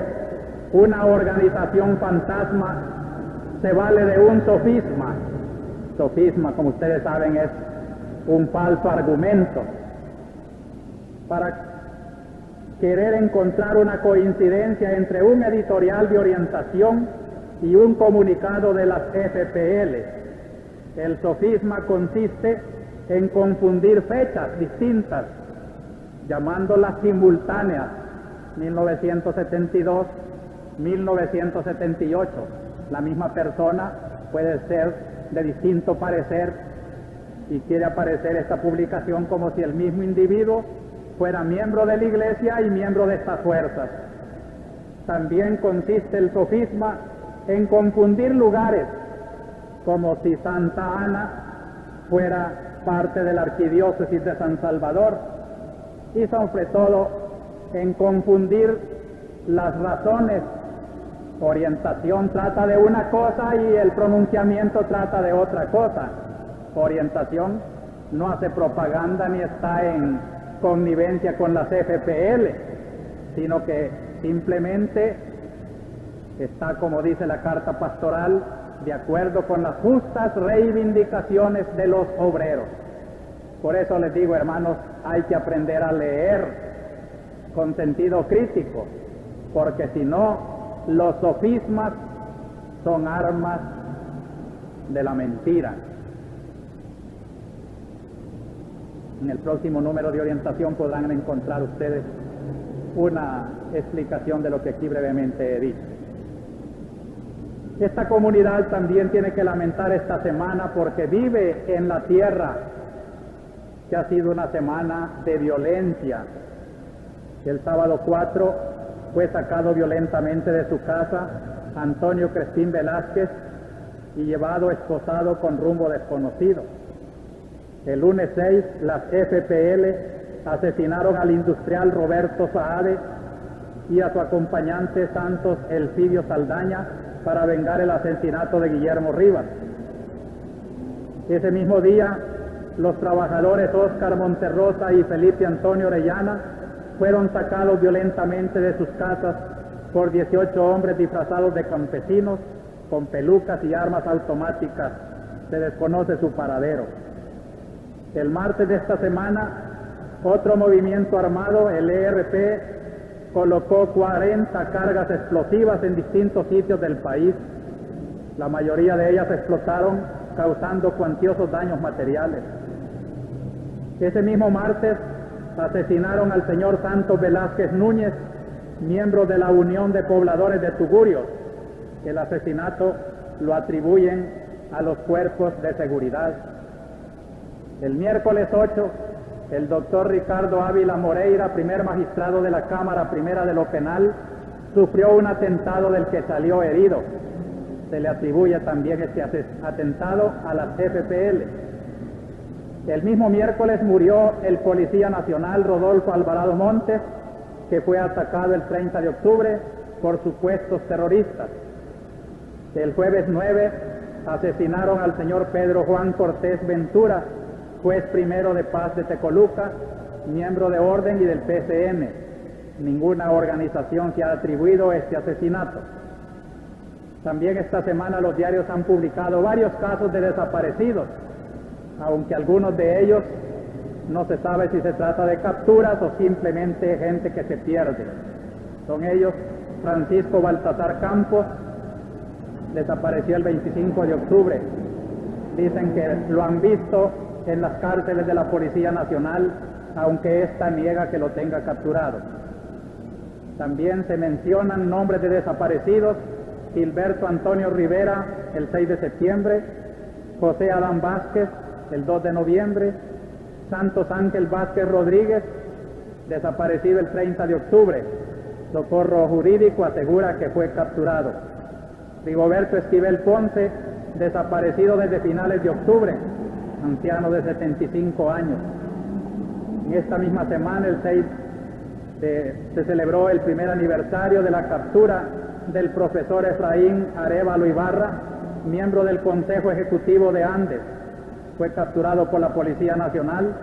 una organización fantasma se vale de un sofisma. Sofisma, como ustedes saben, es un falso argumento para querer encontrar una coincidencia entre un editorial de orientación y un comunicado de las FPL. El sofisma consiste en confundir fechas distintas, llamándolas simultáneas, 1972, 1978. La misma persona puede ser de distinto parecer y quiere aparecer esta publicación como si el mismo individuo fuera miembro de la Iglesia y miembro de estas fuerzas. También consiste el sofisma en confundir lugares, como si Santa Ana fuera parte de la arquidiócesis de San Salvador, y sobre todo en confundir las razones. Orientación trata de una cosa y el pronunciamiento trata de otra cosa. Orientación no hace propaganda ni está en connivencia con las FPL, sino que simplemente está, como dice la carta pastoral, de acuerdo con las justas reivindicaciones de los obreros. Por eso les digo, hermanos, hay que aprender a leer con sentido crítico, porque si no, los sofismas son armas de la mentira. En el próximo número de orientación podrán encontrar ustedes una explicación de lo que aquí brevemente he dicho. Esta comunidad también tiene que lamentar esta semana porque vive en la tierra que ha sido una semana de violencia. El sábado 4 fue sacado violentamente de su casa Antonio Crespín Velázquez y llevado esposado con rumbo desconocido. El lunes 6, las FPL asesinaron al industrial Roberto Saade y a su acompañante Santos Elfidio Saldaña para vengar el asesinato de Guillermo Rivas. Ese mismo día, los trabajadores Óscar Monterrosa y Felipe Antonio Orellana fueron sacados violentamente de sus casas por 18 hombres disfrazados de campesinos con pelucas y armas automáticas. Se desconoce su paradero. El martes de esta semana, otro movimiento armado, el ERP, colocó 40 cargas explosivas en distintos sitios del país. La mayoría de ellas explotaron, causando cuantiosos daños materiales. Ese mismo martes asesinaron al señor Santos Velázquez Núñez, miembro de la Unión de Pobladores de Tugurios. El asesinato lo atribuyen a los cuerpos de seguridad. El miércoles 8, el doctor Ricardo Ávila Moreira, primer magistrado de la Cámara Primera de lo Penal, sufrió un atentado del que salió herido. Se le atribuye también este atentado a las FPL. El mismo miércoles murió el Policía Nacional Rodolfo Alvarado Montes, que fue atacado el 30 de octubre por supuestos terroristas. El jueves 9 asesinaron al señor Pedro Juan Cortés Ventura, juez primero de paz de Tecoluca, miembro de orden y del PCN. Ninguna organización se ha atribuido este asesinato. También esta semana los diarios han publicado varios casos de desaparecidos, aunque algunos de ellos no se sabe si se trata de capturas o simplemente gente que se pierde. Son ellos: Francisco Baltasar Campos, desapareció el 25 de octubre. Dicen que lo han visto en las cárceles de la Policía Nacional, aunque ésta niega que lo tenga capturado. También se mencionan nombres de desaparecidos: Gilberto Antonio Rivera, el 6 de septiembre, José Adán Vázquez, el 2 de noviembre, Santos Ángel Vázquez Rodríguez, desaparecido el 30 de octubre. Socorro Jurídico asegura que fue capturado. Rigoberto Esquivel Ponce, desaparecido desde finales de octubre, anciano de 75 años. En esta misma semana, el 6, se celebró el primer aniversario de la captura del profesor Efraín Arévalo Ibarra, miembro del Consejo Ejecutivo de Andes. Fue capturado por la Policía Nacional,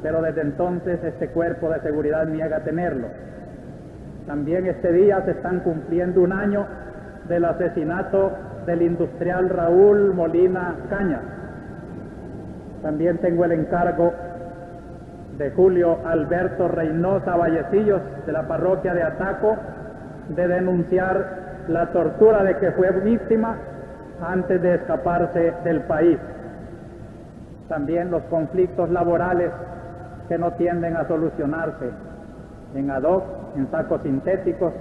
pero desde entonces este cuerpo de seguridad niega tenerlo. También este día se están cumpliendo un año del asesinato del industrial Raúl Molina Cañas. También tengo el encargo de Julio Alberto Reynosa Vallecillos, de la parroquia de Ataco, de denunciar la tortura de que fue víctima antes de escaparse del país. También los conflictos laborales que no tienden a solucionarse en ad hoc, en sacos sintéticos.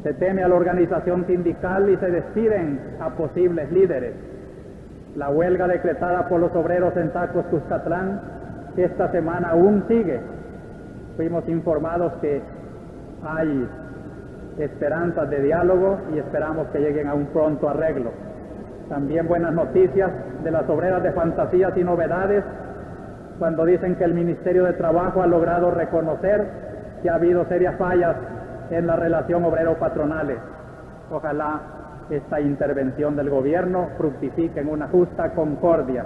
Se teme a la organización sindical y se despiden a posibles líderes. La huelga decretada por los obreros en Tacos Cuscatlán esta semana aún sigue. Fuimos informados que hay esperanzas de diálogo y esperamos que lleguen a un pronto arreglo. También buenas noticias de las obreras de Fantasías y Novedades, cuando dicen que el Ministerio de Trabajo ha logrado reconocer que ha habido serias fallas en la relación obrero-patronales. Ojalá esta intervención del gobierno fructifique en una justa concordia.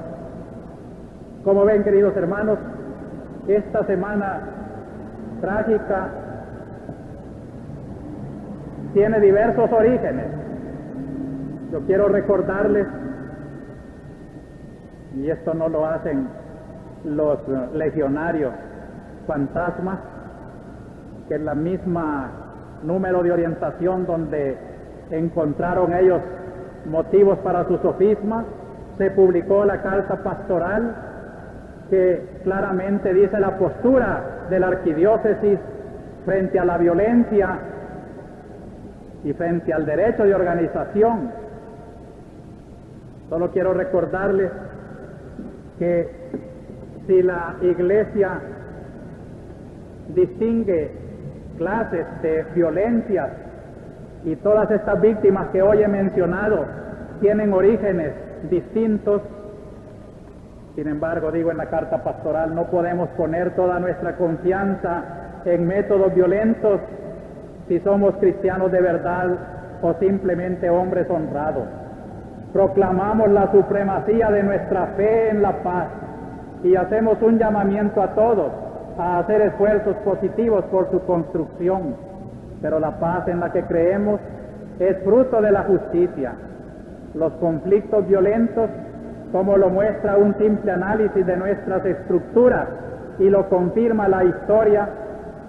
Como ven, queridos hermanos, esta semana trágica tiene diversos orígenes. Yo quiero recordarles, y esto no lo hacen los legionarios fantasmas, que en la misma número de orientación donde encontraron ellos motivos para su sofisma, se publicó la carta pastoral que claramente dice la postura de la arquidiócesis frente a la violencia y frente al derecho de organización. Solo quiero recordarles que si la Iglesia distingue clases de violencias y todas estas víctimas que hoy he mencionado tienen orígenes distintos, sin embargo, digo en la carta pastoral, no podemos poner toda nuestra confianza en métodos violentos si somos cristianos de verdad o simplemente hombres honrados. Proclamamos la supremacía de nuestra fe en la paz y hacemos un llamamiento a todos a hacer esfuerzos positivos por su construcción, pero la paz en la que creemos es fruto de la justicia. Los conflictos violentos, como lo muestra un simple análisis de nuestras estructuras y lo confirma la historia,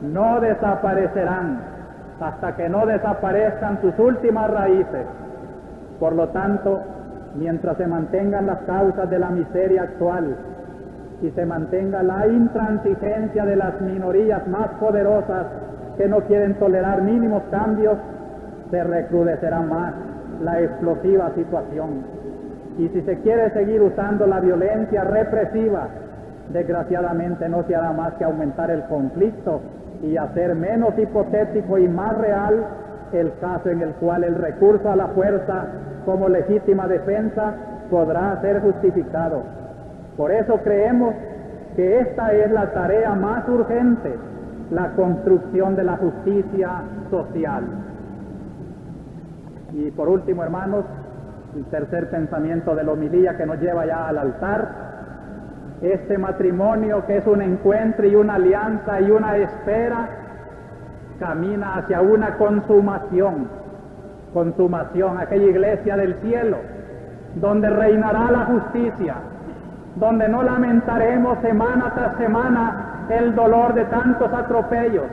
no desaparecerán hasta que no desaparezcan sus últimas raíces. Por lo tanto, mientras se mantengan las causas de la miseria actual y se mantenga la intransigencia de las minorías más poderosas que no quieren tolerar mínimos cambios, se recrudecerá más la explosiva situación. Y si se quiere seguir usando la violencia represiva, desgraciadamente no se hará más que aumentar el conflicto y hacer menos hipotético y más real el caso en el cual el recurso a la fuerza como legítima defensa podrá ser justificado. Por eso creemos que esta es la tarea más urgente, la construcción de la justicia social. Y por último, hermanos, el tercer pensamiento de la homilía que nos lleva ya al altar: este matrimonio, que es un encuentro y una alianza y una espera, camina hacia una consumación, aquella iglesia del cielo, donde reinará la justicia, donde no lamentaremos semana tras semana el dolor de tantos atropellos,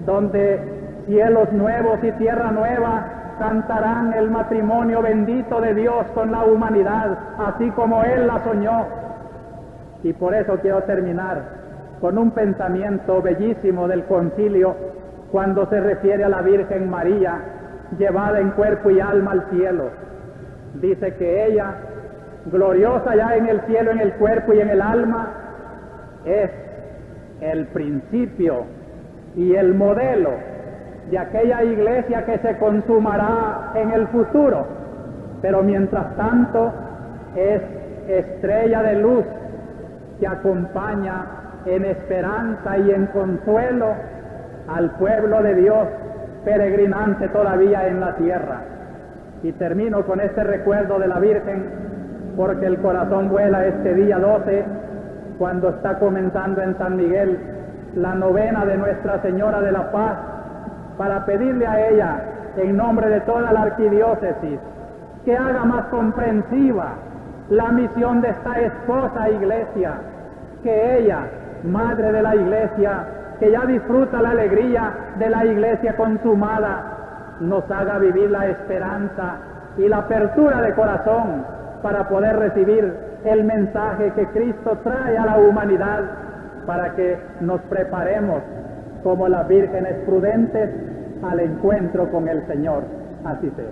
donde cielos nuevos y tierra nueva cantarán el matrimonio bendito de Dios con la humanidad, así como Él la soñó. Y por eso quiero terminar con un pensamiento bellísimo del concilio cuando se refiere a la Virgen María, llevada en cuerpo y alma al cielo. Dice que ella, gloriosa ya en el cielo, en el cuerpo y en el alma, es el principio y el modelo de aquella iglesia que se consumará en el futuro, pero mientras tanto es estrella de luz que acompaña en esperanza y en consuelo al pueblo de Dios peregrinante todavía en la tierra. Y termino con este recuerdo de la Virgen, porque el corazón vuela este día 12, cuando está comenzando en San Miguel la novena de Nuestra Señora de la Paz, para pedirle a ella, en nombre de toda la arquidiócesis, que haga más comprensiva la misión de esta esposa iglesia, que ella, madre de la iglesia, que ya disfruta la alegría de la iglesia consumada, nos haga vivir la esperanza y la apertura de corazón para poder recibir el mensaje que Cristo trae a la humanidad, para que nos preparemos como las vírgenes prudentes al encuentro con el Señor. Así sea.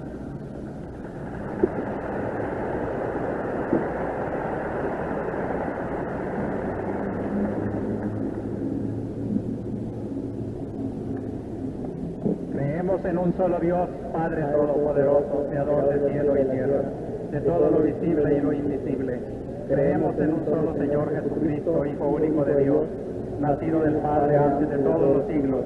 Creemos en un solo Dios, Padre Todopoderoso, Creador del cielo y tierra, de todo lo visible y lo invisible. Creemos en un solo Señor Jesucristo, Hijo único de Dios, nacido del Padre antes de todos los siglos,